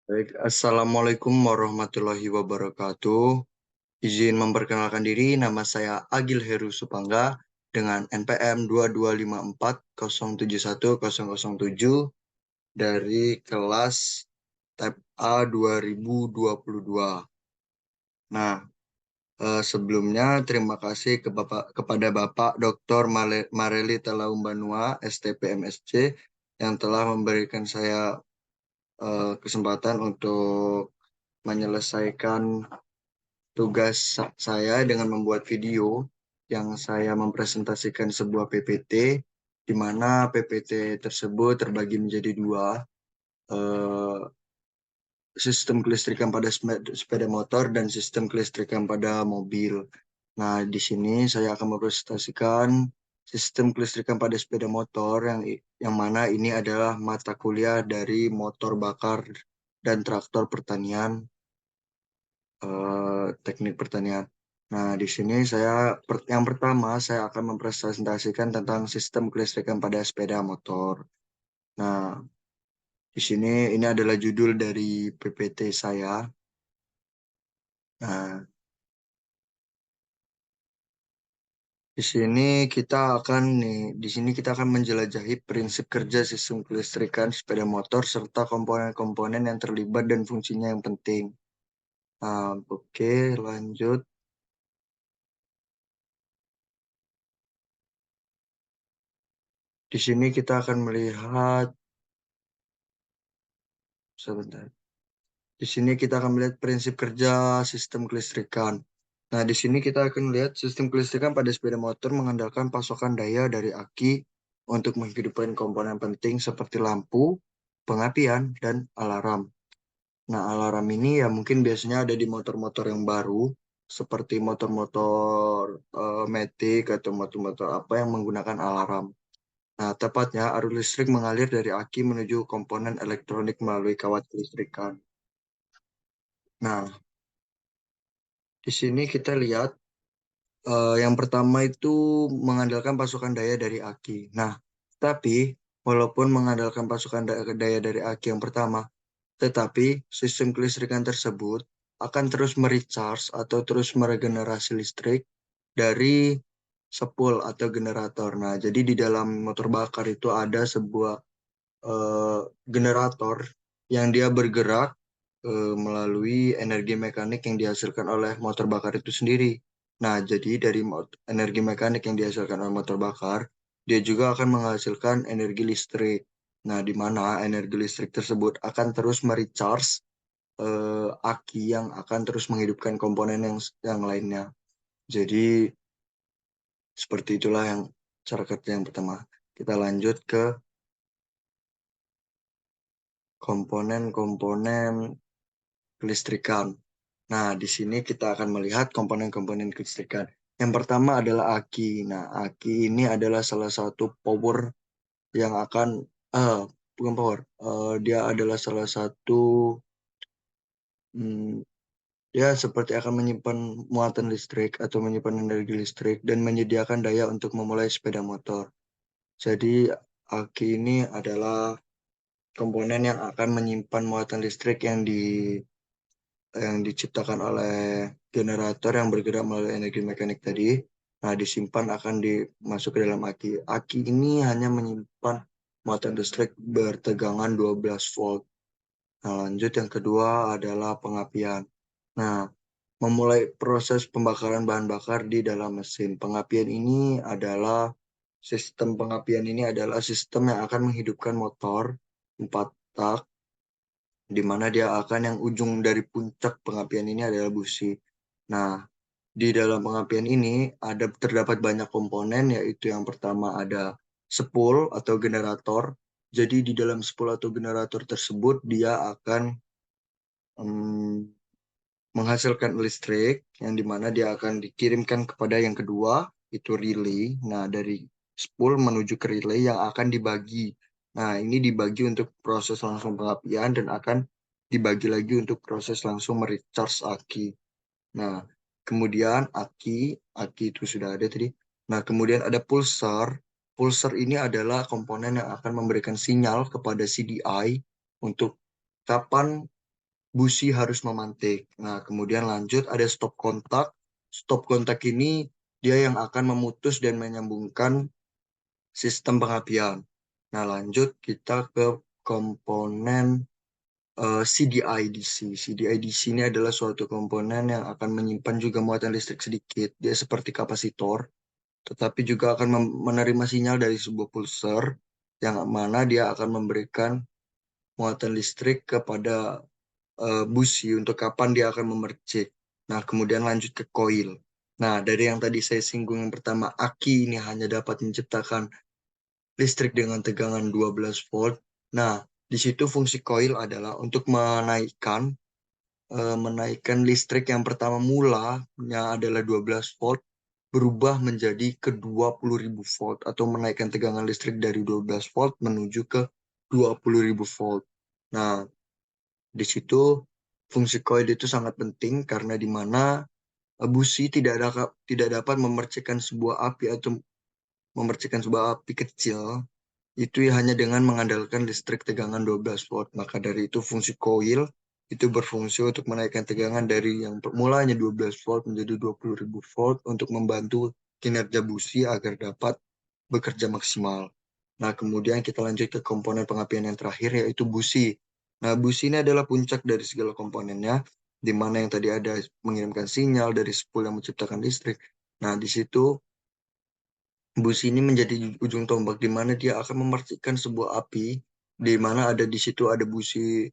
Baik, Assalamualaikum warahmatullahi wabarakatuh. Izin memperkenalkan diri, nama saya Agil Heru Supangga dengan NPM 2254071007 dari kelas Tab A 2022. Nah, sebelumnya terima kasih kepada Bapak Dr. Mareli Talaumbanua, STP MSc, yang telah memberikan saya kesempatan untuk menyelesaikan tugas saya dengan membuat video yang saya mempresentasikan sebuah PPT, di mana PPT tersebut terbagi menjadi dua, eh, sistem kelistrikan pada sepeda motor dan sistem kelistrikan pada mobil. Nah, di sini saya akan mempresentasikan sistem kelistrikan pada sepeda motor yang mana ini adalah mata kuliah dari motor bakar dan traktor pertanian, teknik pertanian. Nah, di sini yang pertama saya akan mempresentasikan tentang sistem kelistrikan pada sepeda motor. Nah, di sini ini adalah judul dari PPT saya. Nah, di sini kita akan menjelajahi prinsip kerja sistem kelistrikan sepeda motor serta komponen-komponen yang terlibat dan fungsinya yang penting. Nah, oke, lanjut. Di sini kita akan melihat sebentar. Di sini kita akan melihat prinsip kerja sistem kelistrikan. Nah, di sini kita akan melihat sistem kelistrikan pada sepeda motor mengandalkan pasokan daya dari aki untuk menghidupkan komponen penting seperti lampu, pengapian, dan alarm. Nah, alarm ini ya mungkin biasanya ada di motor-motor yang baru, seperti motor-motor Matic atau motor-motor apa yang menggunakan alarm. Nah, tepatnya arus listrik mengalir dari aki menuju komponen elektronik melalui kawat kelistrikan. Nah, di sini kita lihat yang pertama itu mengandalkan pasokan daya dari aki. Nah, tapi walaupun mengandalkan pasokan daya dari aki yang pertama, tetapi sistem kelistrikan tersebut akan terus merecharge atau terus meregenerasi listrik dari sepul atau generator. Nah, jadi di dalam motor bakar itu ada sebuah eh, generator yang dia bergerak melalui energi mekanik yang dihasilkan oleh motor bakar itu sendiri. Nah, jadi dari energi mekanik yang dihasilkan oleh motor bakar, dia juga akan menghasilkan energi listrik. Nah, di mana energi listrik tersebut akan terus merecharge aki yang akan terus menghidupkan komponen yang lainnya. Jadi, seperti itulah yang cara kerja yang pertama. Kita lanjut ke komponen-komponen kelistrikan. Nah, di sini kita akan melihat komponen-komponen kelistrikan. Yang pertama adalah aki. Nah, aki ini adalah salah satu power yang akan, eh, bukan power, dia adalah salah satu, hmm, ya seperti akan menyimpan muatan listrik atau menyimpan energi listrik dan menyediakan daya untuk memulai sepeda motor. Jadi, aki ini adalah komponen yang akan menyimpan muatan listrik yang diciptakan oleh generator yang bergerak melalui energi mekanik tadi. Nah, disimpan akan dimasuk ke dalam aki. Aki ini hanya menyimpan muatan listrik bertegangan 12 volt. Nah, lanjut yang kedua adalah pengapian. Nah, memulai proses pembakaran bahan bakar di dalam mesin. Sistem pengapian ini adalah sistem yang akan menghidupkan motor 4 tak, di mana dia akan yang ujung dari puncak pengapian ini adalah busi. Nah, di dalam pengapian ini terdapat banyak komponen, yaitu yang pertama ada spool atau generator. Jadi di dalam spool atau generator tersebut dia akan em, menghasilkan listrik yang dimana dia akan dikirimkan kepada yang kedua, itu relay. Nah, dari spool menuju ke relay yang akan dibagi. Nah, ini dibagi untuk proses langsung pengapian dan akan dibagi lagi untuk proses langsung merecharge aki. Nah, kemudian aki itu sudah ada tadi. Nah, kemudian ada pulsar. Pulsar ini adalah komponen yang akan memberikan sinyal kepada CDI untuk kapan busi harus memantik. Nah, kemudian lanjut ada stop kontak. Stop kontak ini dia yang akan memutus dan menyambungkan sistem pengapian. Nah, lanjut kita ke komponen CDI-DC. CDI-DC ini adalah suatu komponen yang akan menyimpan juga muatan listrik sedikit. Dia seperti kapasitor, tetapi juga akan menerima sinyal dari sebuah pulser yang mana dia akan memberikan muatan listrik kepada busi untuk kapan dia akan memercik. Nah, kemudian lanjut ke koil. Nah, dari yang tadi saya singgung yang pertama, aki ini hanya dapat menciptakan listrik dengan tegangan 12 volt. Nah, di situ fungsi koil adalah untuk menaikkan listrik yang pertama mulanya adalah 12 volt berubah menjadi ke 20.000 volt atau menaikkan tegangan listrik dari 12 volt menuju ke 20.000 volt. Nah, di situ fungsi coil itu sangat penting karena di mana busi tidak dapat memercikan sebuah api atau memercikan sebuah api kecil itu hanya dengan mengandalkan listrik tegangan 12 volt. Maka dari itu fungsi coil itu berfungsi untuk menaikkan tegangan dari yang mulanya 12 volt menjadi 20.000 volt untuk membantu kinerja busi agar dapat bekerja maksimal. Nah, kemudian kita lanjut ke komponen pengapian yang terakhir yaitu busi. Nah, busi ini adalah puncak dari segala komponennya, di mana yang tadi ada mengirimkan sinyal dari spool yang menciptakan listrik. Nah, di situ busi ini menjadi ujung tombak di mana dia akan memercikan sebuah api, di mana ada di situ ada busi,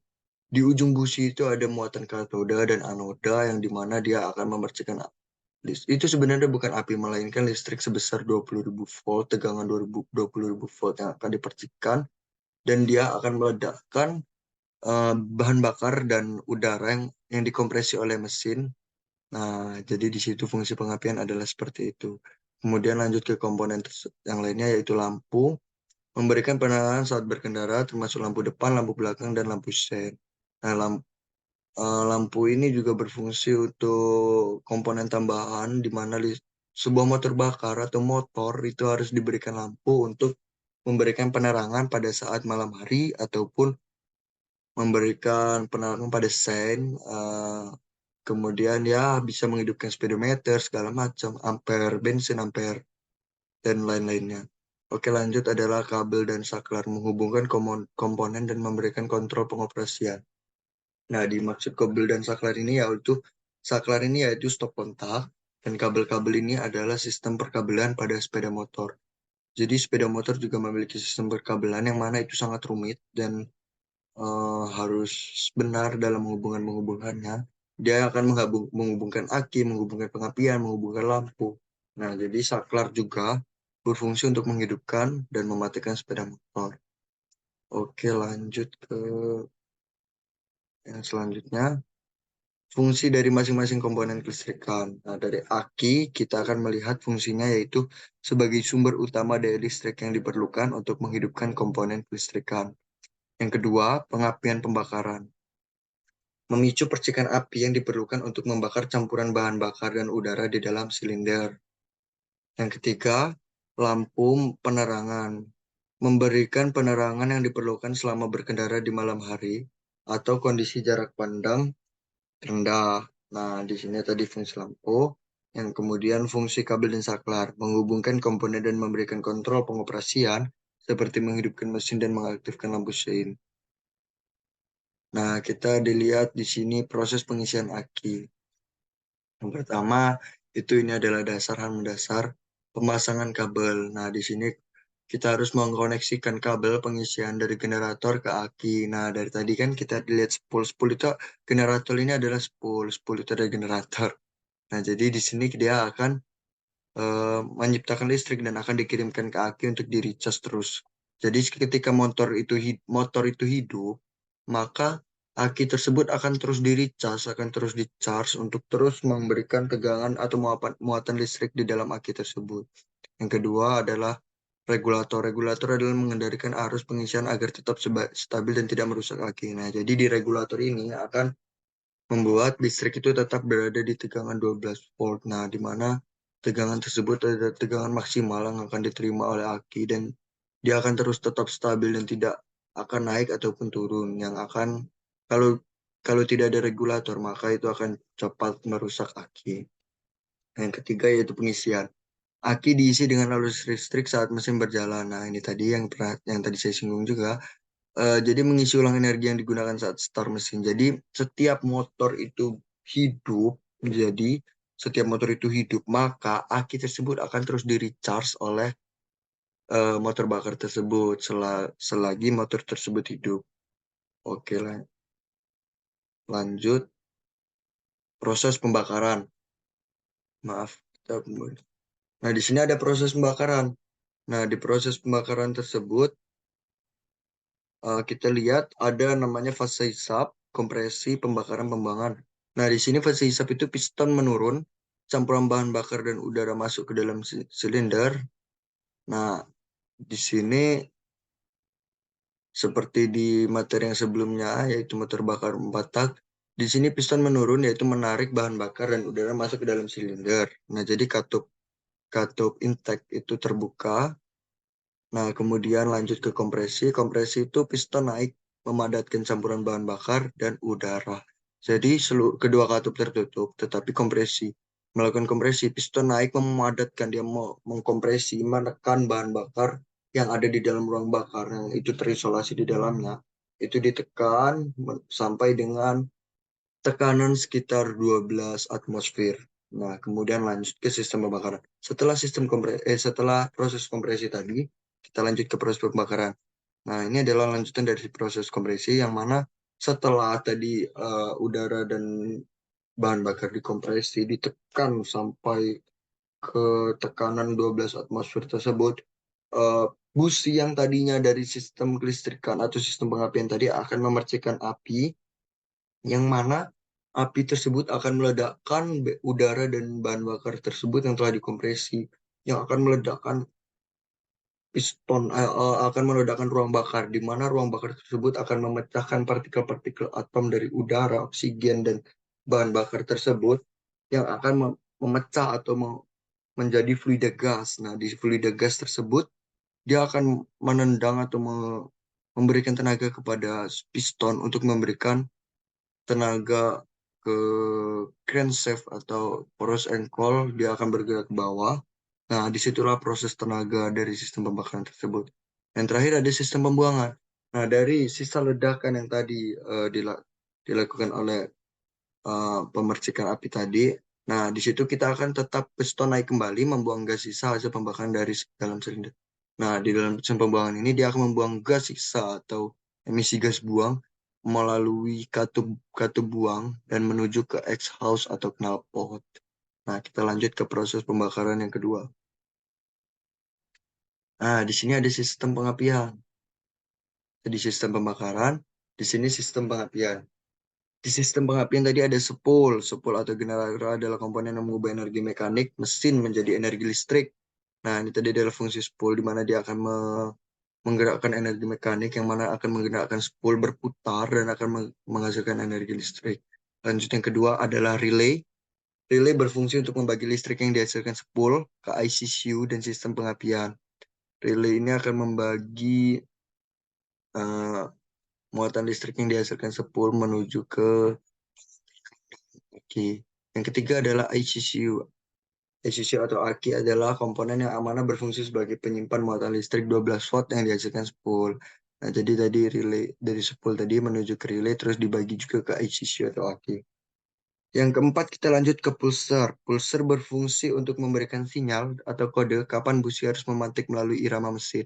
di ujung busi itu ada muatan katoda dan anoda yang di mana dia akan memercikan itu sebenarnya bukan api melainkan listrik sebesar 20.000 volt, tegangan 20.000 volt yang akan dipercikan dan dia akan meledakkan bahan bakar dan udara yang dikompresi oleh mesin. Nah, jadi di situ fungsi pengapian adalah seperti itu. Kemudian lanjut ke komponen yang lainnya yaitu lampu, memberikan penerangan saat berkendara termasuk lampu depan, lampu belakang, dan lampu sen. Nah, lampu ini juga berfungsi untuk komponen tambahan di mana sebuah motor bakar atau motor itu harus diberikan lampu untuk memberikan penerangan pada saat malam hari ataupun memberikan penerangan pada sen. Kemudian ya bisa menghidupkan speedometer segala macam, ampere bensin, ampere dan lain-lainnya. Oke, lanjut adalah kabel dan saklar menghubungkan komponen dan memberikan kontrol pengoperasian. Nah, dimaksud kabel dan saklar ini yaitu stop kontak dan kabel-kabel ini adalah sistem perkabelan pada sepeda motor. Jadi sepeda motor juga memiliki sistem perkabelan yang mana itu sangat rumit dan harus benar dalam menghubungkannya. Dia akan menghubungkan aki, menghubungkan pengapian, menghubungkan lampu. Nah, jadi saklar juga berfungsi untuk menghidupkan dan mematikan sepeda motor. Oke, lanjut ke yang selanjutnya. Fungsi dari masing-masing komponen kelistrikan. Nah, dari aki kita akan melihat fungsinya yaitu sebagai sumber utama daya listrik yang diperlukan untuk menghidupkan komponen kelistrikan. Yang kedua, pengapian pembakaran. Memicu percikan api yang diperlukan untuk membakar campuran bahan bakar dan udara di dalam silinder. Yang ketiga, lampu penerangan. Memberikan penerangan yang diperlukan selama berkendara di malam hari atau kondisi jarak pandang rendah. Nah, di sini tadi fungsi lampu. Yang kemudian fungsi kabel dan saklar. Menghubungkan komponen dan memberikan kontrol pengoperasian seperti menghidupkan mesin dan mengaktifkan lampu sein. Nah, kita dilihat di sini proses pengisian aki. Yang pertama, ini adalah mendasar pemasangan kabel. Nah, di sini kita harus mengkoneksikan kabel pengisian dari generator ke aki. Nah, dari tadi kan kita lihat spool. Spool itu generator ini adalah spool. Spool itu adalah generator. Nah, jadi di sini dia akan menciptakan listrik dan akan dikirimkan ke aki untuk di-recharge terus. Jadi ketika motor itu hidup, maka aki tersebut akan terus di-recharge, akan terus di-charge untuk terus memberikan tegangan atau muatan listrik di dalam aki tersebut. Yang kedua adalah regulator. Regulator adalah mengendalikan arus pengisian agar tetap stabil dan tidak merusak aki. Nah, jadi di regulator ini akan membuat listrik itu tetap berada di tegangan 12 volt. Nah, di mana tegangan tersebut adalah tegangan maksimal yang akan diterima oleh aki dan dia akan terus tetap stabil dan tidak akan naik ataupun turun. Yang akan kalau Kalau tidak ada regulator, maka itu akan cepat merusak aki. Yang ketiga yaitu pengisian. Aki diisi dengan arus listrik saat mesin berjalan. Nah, ini tadi yang tadi saya singgung juga. Jadi mengisi ulang energi yang digunakan saat start mesin. Jadi setiap motor itu hidup, jadi setiap motor itu hidup, maka aki tersebut akan terus di recharge oleh motor bakar tersebut selagi motor tersebut hidup. Oke lah, lanjut proses pembakaran. Maaf. Nah, di sini ada proses pembakaran. Nah, di proses pembakaran tersebut kita lihat ada namanya fase hisap, kompresi, pembakaran, pembuangan. Nah, di sini fase hisap itu piston menurun, campuran bahan bakar dan udara masuk ke dalam silinder. Nah, di sini seperti di materi yang sebelumnya, yaitu motor bakar 4 tak, di sini piston menurun, yaitu menarik bahan bakar dan udara masuk ke dalam silinder. Nah, jadi katup katup intake itu terbuka. Nah, kemudian lanjut ke kompresi. Kompresi itu piston naik memadatkan campuran bahan bakar dan udara. Jadi kedua katup tertutup, tetapi kompresi. Melakukan kompresi, piston naik memadatkan, dia mau mengkompresi, menekan bahan bakar yang ada di dalam ruang bakar, yang itu terisolasi di dalamnya. Itu ditekan sampai dengan tekanan sekitar 12 atmosfer. Nah, kemudian lanjut ke sistem pembakaran. Setelah proses kompresi tadi, kita lanjut ke proses pembakaran. Nah, ini adalah lanjutan dari proses kompresi yang mana setelah tadi udara dan bahan bakar dikompresi, ditekan sampai ke tekanan 12 atmosfer tersebut, eh, busi yang tadinya dari sistem kelistrikan atau sistem pengapian tadi akan memercikan api yang mana api tersebut akan meledakkan udara dan bahan bakar tersebut yang telah dikompresi, yang akan meledakkan akan meledakkan ruang bakar, di mana ruang bakar tersebut akan memecahkan partikel-partikel atom dari udara, oksigen, dan bahan bakar tersebut yang akan memecah atau menjadi fluida gas. Nah, di fluida gas tersebut, dia akan menendang atau memberikan tenaga kepada piston untuk memberikan tenaga ke crankshaft atau poros engkol, dia akan bergerak ke bawah. Nah, disitulah proses tenaga dari sistem pembakaran tersebut. Yang terakhir ada sistem pembuangan. Nah, dari sisa ledakan yang tadi dilakukan oleh pemercikan api tadi, nah di situ kita akan tetap piston naik kembali membuang gas sisa hasil pembakaran dari dalam silinder. Nah, di dalam sistem pembuangan ini dia akan membuang gas sisa atau emisi gas buang melalui katup katup buang dan menuju ke exhaust atau knalpot. Nah, kita lanjut ke proses pembakaran yang kedua. Nah, di sini ada sistem pengapian. Di sistem pembakaran, di sini sistem pengapian. Di sistem pengapian tadi ada spool. Spool atau generator adalah komponen yang mengubah energi mekanik mesin menjadi energi listrik. Nah, ini tadi adalah fungsi spool di mana dia akan menggerakkan energi mekanik yang mana akan menggerakkan spool berputar dan akan menghasilkan energi listrik. Lanjut yang kedua adalah relay. Relay berfungsi untuk membagi listrik yang dihasilkan spool ke ICCU dan sistem pengapian. Relay ini akan membagi uh, muatan listrik yang dihasilkan spool menuju ke aki. Yang ketiga adalah ICCU. ICCU atau aki adalah komponen yang amanah berfungsi sebagai penyimpan muatan listrik 12 watt yang dihasilkan spool. Nah, jadi tadi relay dari spool tadi menuju ke relay terus dibagi juga ke ICCU atau aki. Yang keempat kita lanjut ke pulser. Pulser berfungsi untuk memberikan sinyal atau kode kapan busi harus memantik melalui irama mesin.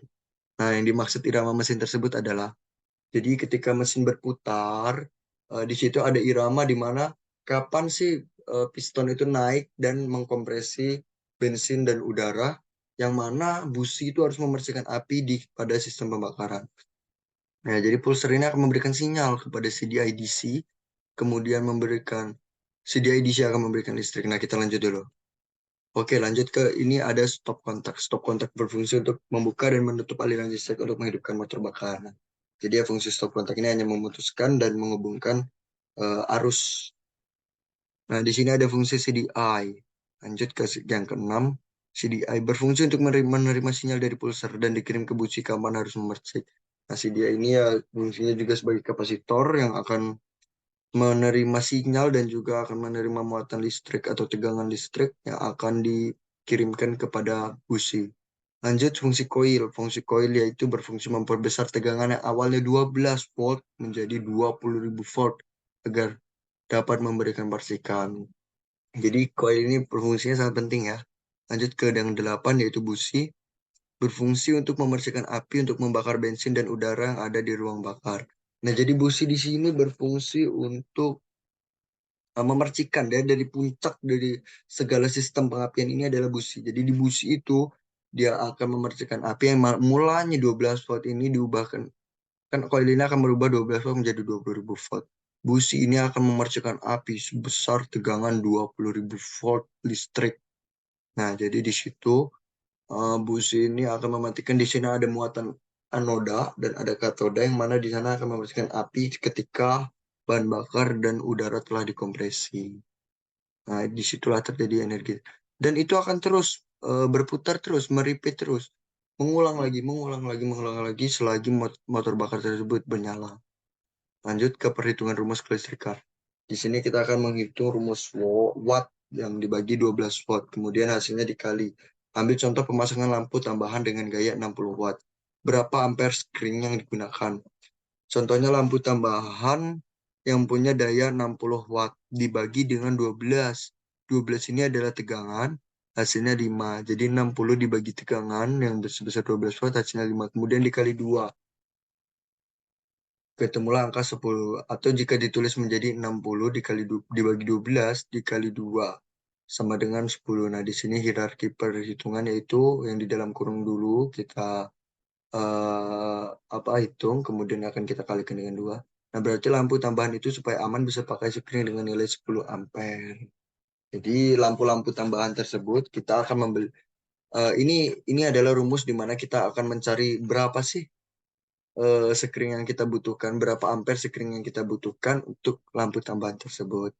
Nah, yang dimaksud irama mesin tersebut adalah jadi ketika mesin berputar, di situ ada irama di mana kapan sih piston itu naik dan mengkompresi bensin dan udara, yang mana busi itu harus membersihkan api pada sistem pembakaran. Nah, jadi pulser ini akan memberikan sinyal kepada CDI-DC, kemudian CDI-DC akan memberikan listrik. Nah, kita lanjut dulu. Oke, lanjut ke ini ada stop kontak. Stop kontak berfungsi untuk membuka dan menutup aliran listrik untuk menghidupkan motor bakar. Jadi ya fungsi stop kontak ini hanya memutuskan dan menghubungkan arus. Nah, di sini ada fungsi CDI. Lanjut ke yang keenam, CDI berfungsi untuk menerima sinyal dari pulser dan dikirim ke busi kapan harus memercik. Nah, CDI ini ya fungsinya juga sebagai kapasitor yang akan menerima sinyal dan juga akan menerima muatan listrik atau tegangan listrik yang akan dikirimkan kepada busi. Lanjut fungsi koil. Fungsi koil yaitu berfungsi memperbesar tegangan yang awalnya 12 volt menjadi 20.000 volt agar dapat memberikan percikan. Jadi koil ini berfungsinya sangat penting ya. Lanjut ke yang 8 yaitu busi. Berfungsi untuk memercikan api untuk membakar bensin dan udara yang ada di ruang bakar. Nah, jadi busi di sini berfungsi untuk memercikan ya, dari puncak dari segala sistem pengapian ini adalah busi. Jadi di busi itu dia akan memercikan api yang mulanya 12 volt ini diubahkan, kan koil ini akan merubah 12 volt menjadi 20.000 volt. Busi ini akan memercikan api sebesar tegangan 20.000 volt listrik. Nah, jadi di situ busi ini akan mematikan. Di sini ada muatan anoda dan ada katoda yang mana di sana akan mematikan api ketika bahan bakar dan udara telah dikompresi. Nah, disitulah terjadi energi. Dan itu akan terus berputar terus, meripit terus. Mengulang lagi, mengulang lagi, mengulang lagi selagi motor bakar tersebut bernyala. Lanjut ke perhitungan rumus kelistrikan. Di sini kita akan menghitung rumus watt yang dibagi 12 watt. Kemudian hasilnya dikali. Ambil contoh pemasangan lampu tambahan dengan gaya 60 watt. Berapa ampere screen yang digunakan? Contohnya lampu tambahan yang punya daya 60 watt dibagi dengan 12. 12 ini adalah tegangan, hasilnya 5. Jadi 60 dibagi tegangan yang sebesar 12 watt hasilnya 5. Kemudian dikali 2. Ketemulah angka 10. Atau jika ditulis menjadi 60 dibagi 12 dikali 2 sama dengan 10. Nah, di sini hierarki perhitungan yaitu yang di dalam kurung dulu kita eh, hitung, kemudian akan kita kalikan dengan 2. Nah, berarti lampu tambahan itu supaya aman bisa pakai screen dengan nilai 10 ampere. Jadi lampu-lampu tambahan tersebut kita akan membeli. Ini adalah rumus di mana kita akan mencari berapa sih screen yang kita butuhkan, berapa ampere screen yang kita butuhkan untuk lampu tambahan tersebut.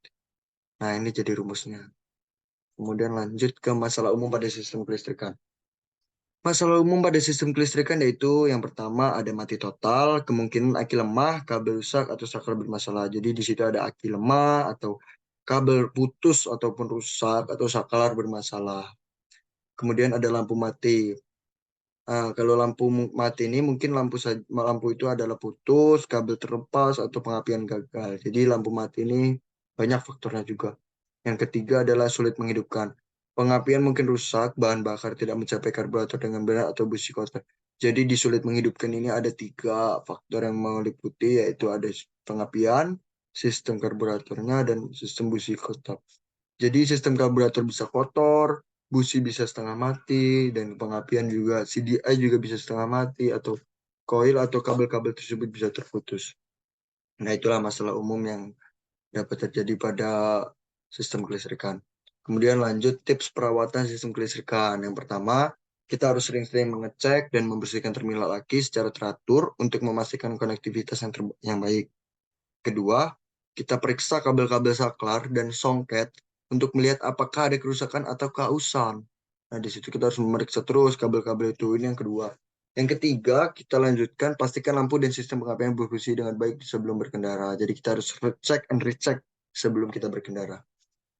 Nah, ini jadi rumusnya. Kemudian lanjut ke masalah umum pada sistem kelistrikan. Masalah umum pada sistem kelistrikan yaitu yang pertama ada mati total, kemungkinan aki lemah, kabel rusak atau saklar bermasalah. Jadi di situ ada aki lemah atau kabel putus ataupun rusak atau saklar bermasalah. Kemudian ada lampu mati. Kalau lampu mati ini mungkin lampu itu adalah putus, kabel terlepas atau pengapian gagal. Jadi lampu mati ini banyak faktornya juga. Yang ketiga adalah sulit menghidupkan. Pengapian mungkin rusak, bahan bakar tidak mencapai karburator dengan benar atau busi kotor. Jadi di sulit menghidupkan ini ada 3 faktor yang meliputi, yaitu ada pengapian, sistem karburatornya, dan sistem busi kotor. Jadi sistem karburator bisa kotor, busi bisa setengah mati, dan pengapian juga, CDI juga bisa setengah mati, atau koil atau kabel-kabel tersebut bisa terputus. Nah, itulah masalah umum yang dapat terjadi pada sistem kelistrikan. Kemudian lanjut tips perawatan sistem kelistrikan. Yang pertama, kita harus sering-sering mengecek dan membersihkan terminal aki secara teratur untuk memastikan konektivitas yang baik. Kedua, kita periksa kabel-kabel saklar dan songket untuk melihat apakah ada kerusakan atau keausan. Nah, di situ kita harus memeriksa terus kabel-kabel itu. Ini yang kedua. Yang ketiga, kita lanjutkan pastikan lampu dan sistem pengapian berfungsi dengan baik sebelum berkendara. Jadi kita harus cek and recheck sebelum kita berkendara.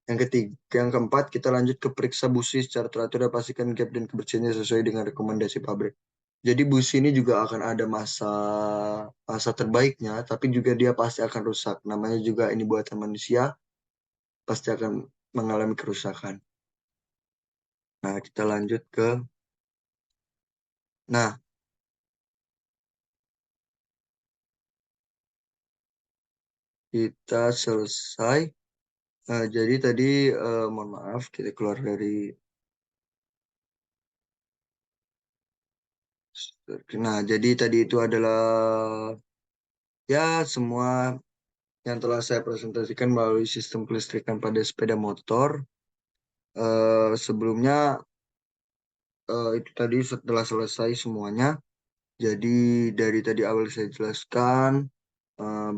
Yang ketiga, yang keempat, kita lanjut ke periksa busi secara teratur dan pastikan gap dan kebersihannya sesuai dengan rekomendasi pabrik. Jadi busi ini juga akan ada masa masa terbaiknya, tapi juga dia pasti akan rusak. Namanya juga ini buatan manusia, pasti akan mengalami kerusakan. Nah, kita lanjut ke, nah, kita selesai. Jadi tadi, mohon maaf, kita keluar dari, nah, jadi tadi itu adalah ya semua yang telah saya presentasikan melalui sistem kelistrikan pada sepeda motor. Sebelumnya itu tadi setelah selesai semuanya. Jadi dari tadi awal saya jelaskan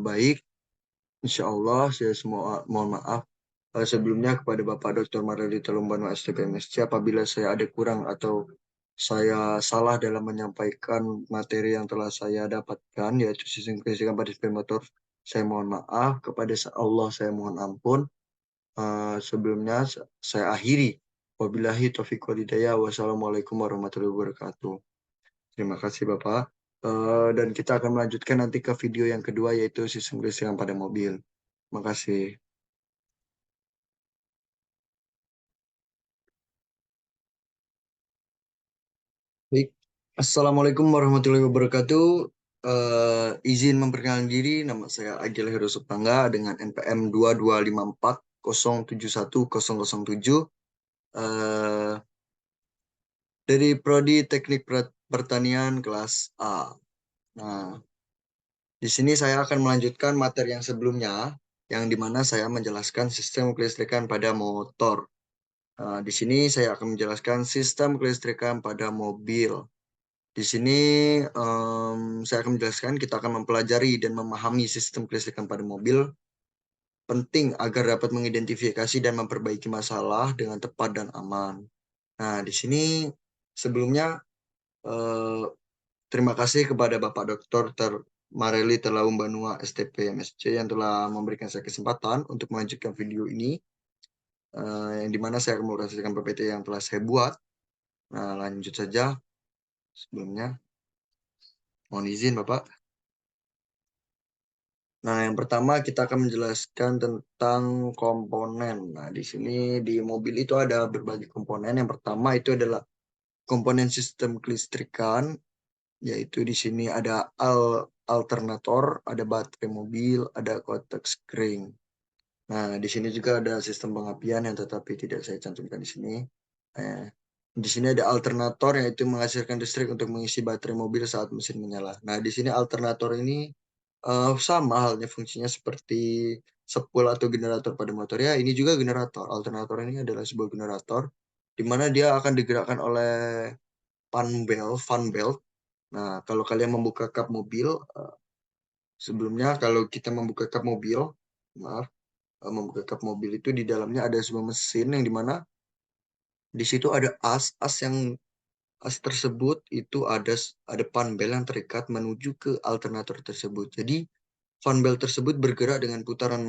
baik, insya Allah saya semua mohon maaf sebelumnya kepada Bapak Dr. Maradita Lumbano STPMSC apabila saya ada kurang atau saya salah dalam menyampaikan materi yang telah saya dapatkan yaitu sistem kelistrikan pada sepeda motor. Saya mohon maaf, kepada Allah saya mohon ampun. Sebelumnya saya akhiri. Wabillahi taufiq wal hidayah. Wassalamualaikum warahmatullahi wabarakatuh. Terima kasih Bapak. Dan kita akan melanjutkan nanti ke video yang kedua yaitu sistem kelistrikan pada mobil. Terima kasih. Baik. Assalamualaikum warahmatullahi wabarakatuh. Izin memperkenalkan diri, nama saya Agil Heru Supangga dengan NPM 2254071007 eh, dari Prodi Teknik Pertanian kelas A. Nah, di sini saya akan melanjutkan materi yang sebelumnya, yang dimana saya menjelaskan sistem kelistrikan pada motor. Di sini saya akan menjelaskan sistem kelistrikan pada mobil. Di sini saya akan menjelaskan, kita akan mempelajari dan memahami sistem kelistrikan pada mobil penting agar dapat mengidentifikasi dan memperbaiki masalah dengan tepat dan aman. Nah, di sini sebelumnya eh, terima kasih kepada Bapak Dr. Mareli Telaum Banua STP MSc yang telah memberikan saya kesempatan untuk melanjutkan video ini, yang dimana saya akan merealisasikan PPT yang telah saya buat. Nah, lanjut saja. Sebelumnya, mohon izin Bapak. Nah, yang pertama kita akan menjelaskan tentang komponen. Nah, di sini di mobil itu ada berbagai komponen. Yang pertama itu adalah komponen sistem kelistrikan, yaitu di sini ada alternator, ada baterai mobil, ada kotak skring. Nah, di sini juga ada sistem pengapian yang tetapi tidak saya cantumkan di sini. Eh, di sini ada alternator yaitu menghasilkan listrik untuk mengisi baterai mobil saat mesin menyala. Nah, di sini alternator ini sama halnya fungsinya seperti sepul atau generator pada motor. Ya, ini juga generator. Alternator ini adalah sebuah generator di mana dia akan digerakkan oleh fan belt. Nah, kalau kalian membuka kap mobil, sebelumnya kalau kita membuka kap mobil, maaf, membuka kap mobil itu di dalamnya ada sebuah mesin yang dimana di situ ada as yang as tersebut itu ada panbel yang terikat menuju ke alternator tersebut. Jadi fanbel tersebut bergerak dengan putaran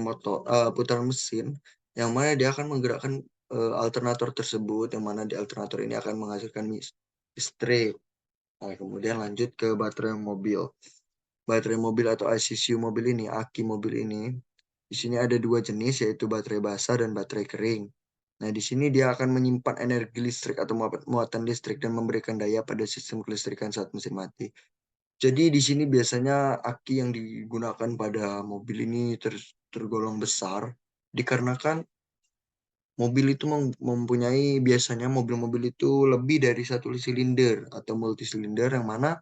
mesin yang mana dia akan menggerakkan alternator tersebut, yang mana di alternator ini akan menghasilkan listrik. Nah, kemudian lanjut ke baterai mobil. Baterai mobil atau ICCU mobil ini, aki mobil ini, di sini ada dua jenis yaitu baterai basah dan baterai kering. Nah, di sini dia akan menyimpan energi listrik atau muatan listrik dan memberikan daya pada sistem kelistrikan saat mesin mati. Jadi di sini biasanya aki yang digunakan pada mobil ini tergolong besar dikarenakan mobil itu mempunyai biasanya mobil-mobil itu lebih dari satu silinder atau multi silinder yang mana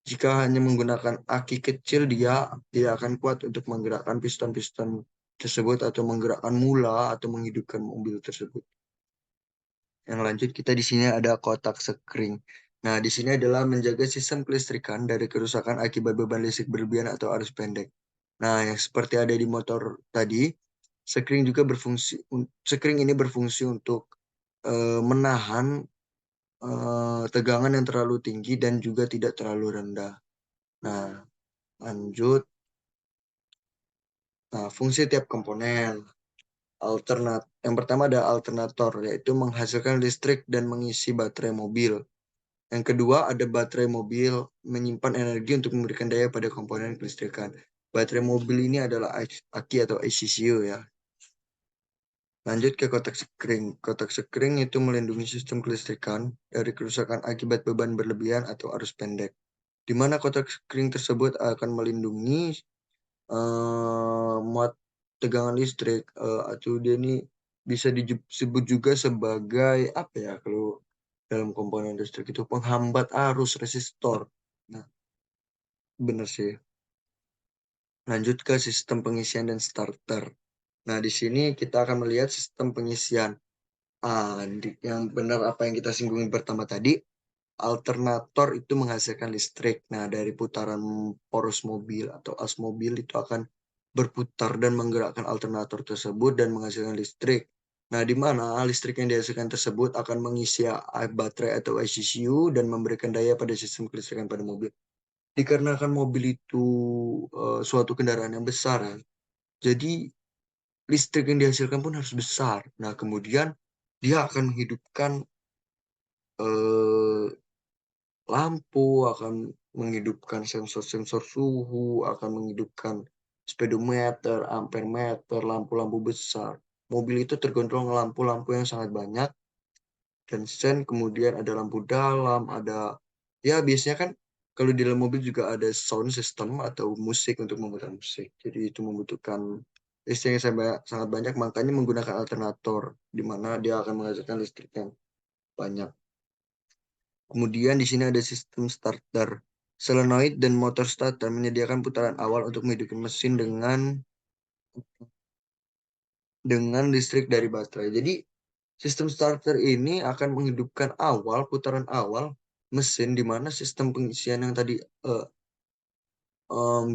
jika hanya menggunakan aki kecil dia akan kuat untuk menggerakkan piston-piston tersebut atau menggerakkan mula atau menghidupkan mobil tersebut. Yang lanjut kita di sini ada kotak sekring. Nah, di sini adalah menjaga sistem kelistrikan dari kerusakan akibat beban listrik berlebihan atau arus pendek. Nah, yang seperti ada di motor tadi, sekring ini berfungsi untuk menahan tegangan yang terlalu tinggi dan juga tidak terlalu rendah. Nah, lanjut. Nah, fungsi tiap komponen. Yang pertama ada alternator, yaitu menghasilkan listrik dan mengisi baterai mobil. Yang kedua ada baterai mobil, menyimpan energi untuk memberikan daya pada komponen kelistrikan. Baterai mobil ini adalah aki atau ACCU ya. Lanjut ke kotak sekring. Kotak sekring itu melindungi sistem kelistrikan dari kerusakan akibat beban berlebihan atau arus pendek. Di mana kotak sekring tersebut akan melindungi muat tegangan listrik, atau dia ini bisa disebut juga sebagai apa ya kalau dalam komponen listrik itu penghambat arus resistor. Nah, benar sih. Lanjut ke sistem pengisian dan starter. Nah, di sini kita akan melihat sistem pengisian. Yang benar apa yang kita singgung pertama tadi, alternator itu menghasilkan listrik. Nah, dari putaran poros mobil atau as mobil itu akan berputar dan menggerakkan alternator tersebut dan menghasilkan listrik. Nah, di mana listrik yang dihasilkan tersebut akan mengisi baterai atau ICCU dan memberikan daya pada sistem kelistrikan pada mobil. dikarenakan mobil itu suatu kendaraan yang besar ya, jadi listrik yang dihasilkan pun harus besar. Nah, kemudian dia akan menghidupkan eh, lampu, akan menghidupkan sensor-sensor suhu, akan menghidupkan speedometer, ampermeter, lampu-lampu besar. Mobil itu tergontrol lampu-lampu yang sangat banyak dan sen, kemudian ada lampu dalam, ada ya biasanya kan kalau di dalam mobil juga ada sound system atau musik untuk memutar musik. Jadi itu membutuhkan listrik yang sangat banyak, makanya menggunakan alternator di mana dia akan menghasilkan listrik yang banyak. Kemudian di sini ada sistem starter. Solenoid dan motor starter menyediakan putaran awal untuk menghidupkan mesin dengan listrik dari baterai. Jadi sistem starter ini akan menghidupkan putaran awal mesin di mana sistem pengisian yang tadi eh,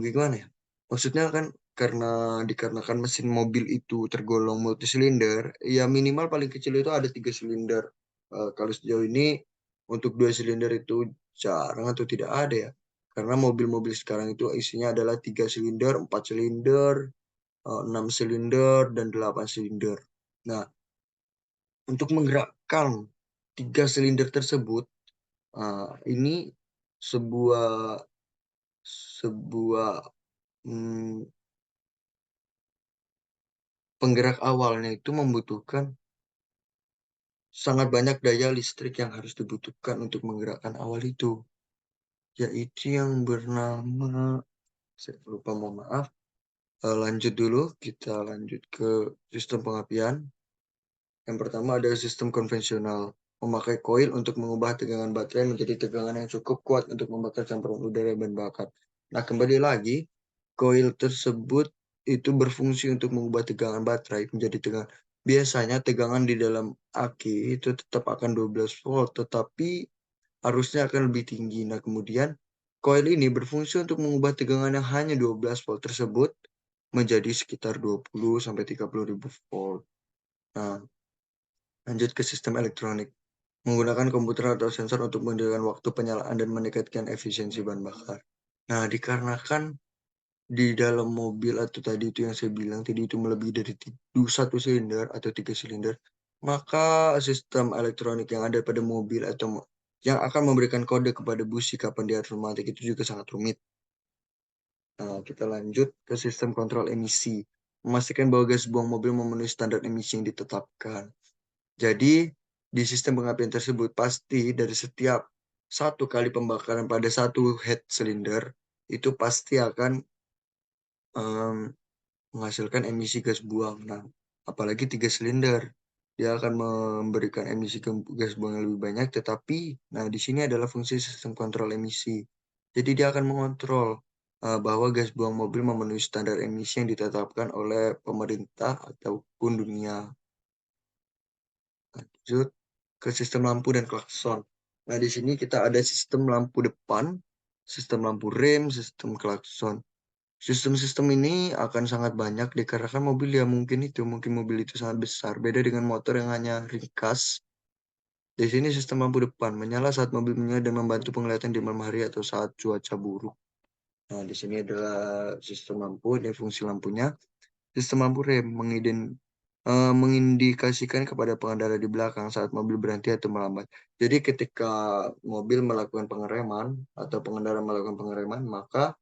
gimana ya? Maksudnya kan karena dikarenakan mesin mobil itu tergolong multisilinder, ya minimal paling kecil itu ada 3 silinder. Kalau sejauh ini untuk 2 silinder itu jarang atau tidak ada ya. Karena mobil-mobil sekarang itu isinya adalah 3 silinder, 4 silinder, 6 silinder, dan 8 silinder. Nah, untuk menggerakkan 3 silinder tersebut, ini sebuah sebuah hmm, penggerak awalnya itu membutuhkan sangat banyak daya listrik yang harus dibutuhkan untuk menggerakkan awal itu, yaitu yang bernama, saya lupa, mohon maaf. Lanjut dulu, kita lanjut ke sistem pengapian. Yang pertama ada sistem konvensional, memakai koil untuk mengubah tegangan baterai menjadi tegangan yang cukup kuat untuk membakar campuran udara dan bakar. Nah, kembali lagi, koil tersebut itu berfungsi untuk mengubah tegangan baterai menjadi tegangan. Biasanya tegangan di dalam aki itu tetap akan 12 volt, tetapi arusnya akan lebih tinggi. Nah, kemudian koil ini berfungsi untuk mengubah tegangan yang hanya 12 volt tersebut menjadi sekitar 20 sampai 30 ribu volt. Nah, lanjut ke sistem elektronik. Menggunakan komputer atau sensor untuk menentukan waktu penyalaan dan meningkatkan efisiensi bahan bakar. Nah, dikarenakan di dalam mobil atau tadi itu yang saya bilang tadi itu melebihi dari 1 silinder atau 3 silinder, maka sistem elektronik yang ada pada mobil atau yang akan memberikan kode kepada busi kapan dia harus mematik itu juga sangat rumit. Nah, kita lanjut ke sistem kontrol emisi. Memastikan bahwa gas buang mobil memenuhi standar emisi yang ditetapkan. Jadi, di sistem pengapian tersebut pasti dari setiap 1 kali pembakaran pada 1 head silinder itu pasti akan em, menghasilkan emisi gas buang. Nah, apalagi 3 silinder, dia akan memberikan emisi gas buang yang lebih banyak. Tetapi, nah di sini adalah fungsi sistem kontrol emisi. Jadi dia akan mengontrol bahwa gas buang mobil memenuhi standar emisi yang ditetapkan oleh pemerintah ataupun dunia. Lanjut ke sistem lampu dan klakson. Nah, di sini kita ada sistem lampu depan, sistem lampu rem, sistem klakson. Sistem-sistem ini akan sangat banyak dikarenakan mungkin mobil itu sangat besar. Beda dengan motor yang hanya ringkas. Di sini sistem lampu depan menyala saat mobil menyala dan membantu penglihatan di malam hari atau saat cuaca buruk. Nah, di sini adalah sistem lampu dan fungsi lampunya. Sistem lampu rem mengindikasikan kepada pengendara di belakang saat mobil berhenti atau melambat. Jadi ketika mobil melakukan pengereman atau pengendara melakukan pengereman, maka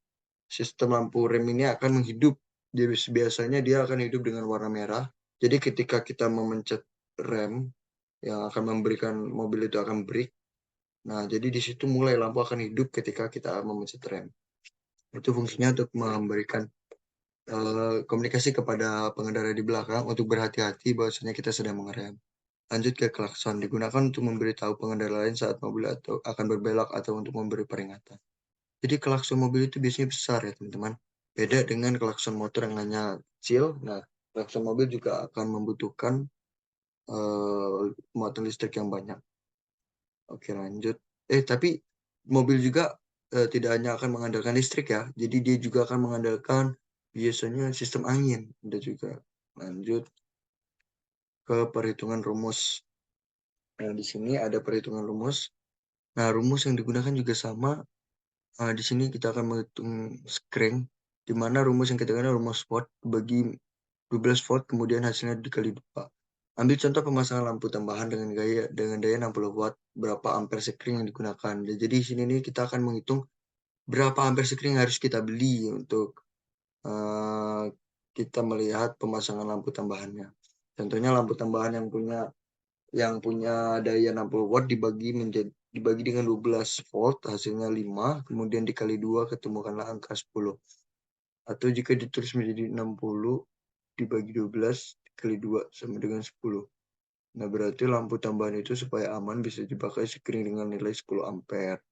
sistem lampu rem ini akan menghidup. Jadi biasanya dia akan hidup dengan warna merah. Jadi ketika kita memencet rem yang akan memberikan mobil itu akan break. Nah, jadi di situ mulai lampu akan hidup ketika kita memencet rem. Itu fungsinya untuk memberikan komunikasi kepada pengendara di belakang untuk berhati-hati bahwasanya kita sedang mengerem. Lanjut ke klakson, digunakan untuk memberitahu pengendara lain saat mobil atau akan berbelok atau untuk memberi peringatan. Jadi klakson mobil itu biasanya besar ya teman-teman. Beda dengan klakson motor yang hanya kecil. Nah, klakson mobil juga akan membutuhkan muatan listrik yang banyak. Oke, lanjut. Tapi mobil juga tidak hanya akan mengandalkan listrik ya. Jadi dia juga akan mengandalkan biasanya sistem angin. Ada juga. Lanjut ke perhitungan rumus. Nah, di sini ada perhitungan rumus. Nah, rumus yang digunakan juga sama. Di sini kita akan menghitung screen, di mana rumus yang kita gunakan rumus watt bagi 12 volt, kemudian hasilnya dikali 2. Ambil contoh pemasangan lampu tambahan dengan daya 60 watt, berapa ampere screen yang digunakan. Jadi di sini nih kita akan menghitung berapa ampere screen yang harus kita beli untuk kita melihat pemasangan lampu tambahannya. Contohnya lampu tambahan yang punya daya 60 watt dibagi dengan 12 volt, hasilnya 5, kemudian dikali 2 ketemukanlah angka 10. Atau jika ditulis menjadi 60 dibagi 12 dikali 2 sama dengan 10. Nah, berarti lampu tambahan itu supaya aman bisa dipakai sekring dengan nilai 10 ampere.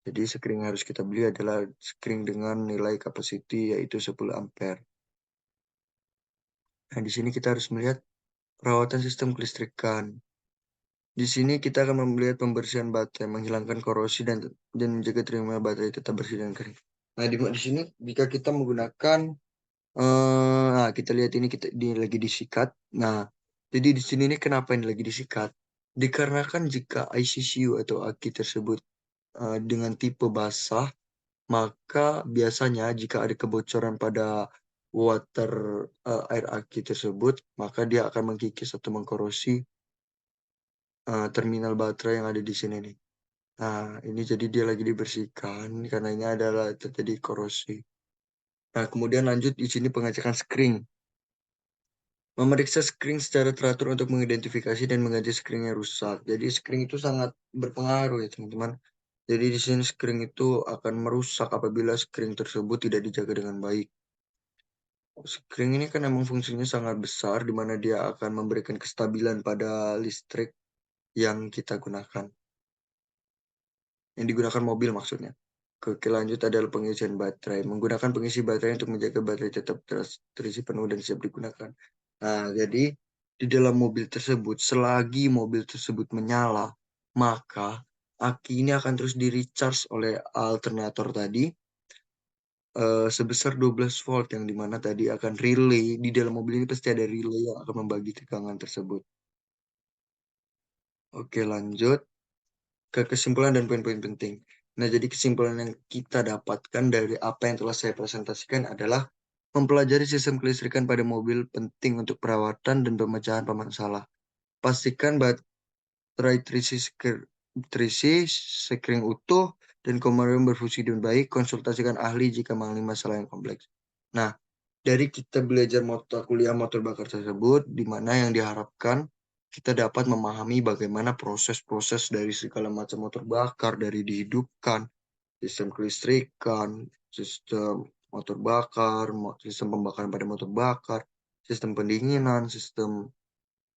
Jadi sekring yang harus kita beli adalah sekring dengan nilai capacity yaitu 10 ampere. Nah, di sini kita harus melihat perawatan sistem kelistrikan. Di sini kita akan melihat pembersihan baterai, menghilangkan korosi dan menjaga terima baterai tetap bersih dan kering. Nah, di sini jika kita menggunakan kita lihat ini lagi disikat. Nah, jadi di sini nih kenapa ini lagi disikat? Dikarenakan jika ICCU atau aki tersebut dengan tipe basah, maka biasanya jika ada kebocoran pada air aki tersebut, maka dia akan mengkikis atau mengkorosi terminal baterai yang ada di sini nih. Nah, ini jadi dia lagi dibersihkan karena ini adalah terjadi korosi. Nah, kemudian lanjut di sini pengecekan skring. Memeriksa skring secara teratur untuk mengidentifikasi dan mengganti skring yang rusak. Jadi skring itu sangat berpengaruh ya teman-teman. Jadi di sini skring itu akan merusak apabila skring tersebut tidak dijaga dengan baik. Skring ini kan emang fungsinya sangat besar di mana dia akan memberikan kestabilan pada listrik yang kita gunakan. Yang digunakan mobil maksudnya. Oke, lanjut adalah pengisian baterai. Menggunakan pengisi baterai untuk menjaga baterai tetap terisi penuh dan siap digunakan. Nah, jadi di dalam mobil tersebut, selagi mobil tersebut menyala, maka aki ini akan terus di-recharge oleh alternator tadi sebesar 12 volt yang dimana tadi akan relay. Di dalam mobil ini pasti ada relay yang akan membagi tegangan tersebut. Oke, lanjut ke kesimpulan dan poin-poin penting. Nah, jadi kesimpulan yang kita dapatkan dari apa yang telah saya presentasikan adalah mempelajari sistem kelistrikan pada mobil penting untuk perawatan dan pemecahan masalah. Pastikan baterai terisi, sekring utuh, dan komponen berfungsi dengan baik. Konsultasikan ahli jika mengalami masalah yang kompleks. Nah, dari kita belajar kuliah motor bakar tersebut, di mana yang diharapkan kita dapat memahami bagaimana proses-proses dari segala macam motor bakar, dari dihidupkan, sistem kelistrikan, sistem motor bakar, sistem pembakaran pada motor bakar, sistem pendinginan, sistem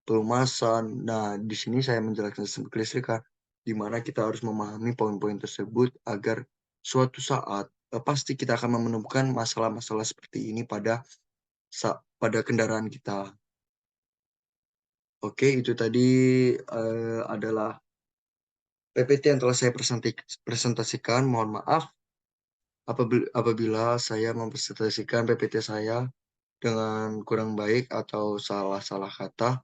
pelumasan. Nah, di sini saya menjelaskan sistem kelistrikan, di mana kita harus memahami poin-poin tersebut agar suatu saat pasti kita akan menemukan masalah-masalah seperti ini pada kendaraan kita. Oke, itu tadi adalah PPT yang telah saya presentasikan. Mohon maaf apabila saya mempresentasikan PPT saya dengan kurang baik atau salah-salah kata.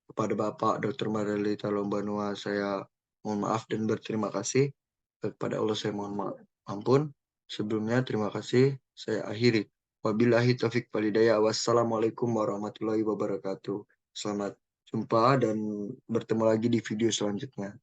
Kepada Bapak Dr. Marilita Lombanua, saya mohon maaf dan berterima kasih. Kepada Allah saya mohon maaf. Ampun. Sebelumnya terima kasih. Saya akhiri. Wabillahi taufik walhidayah. Wassalamualaikum warahmatullahi wabarakatuh. Selamat jumpa dan bertemu lagi di video selanjutnya.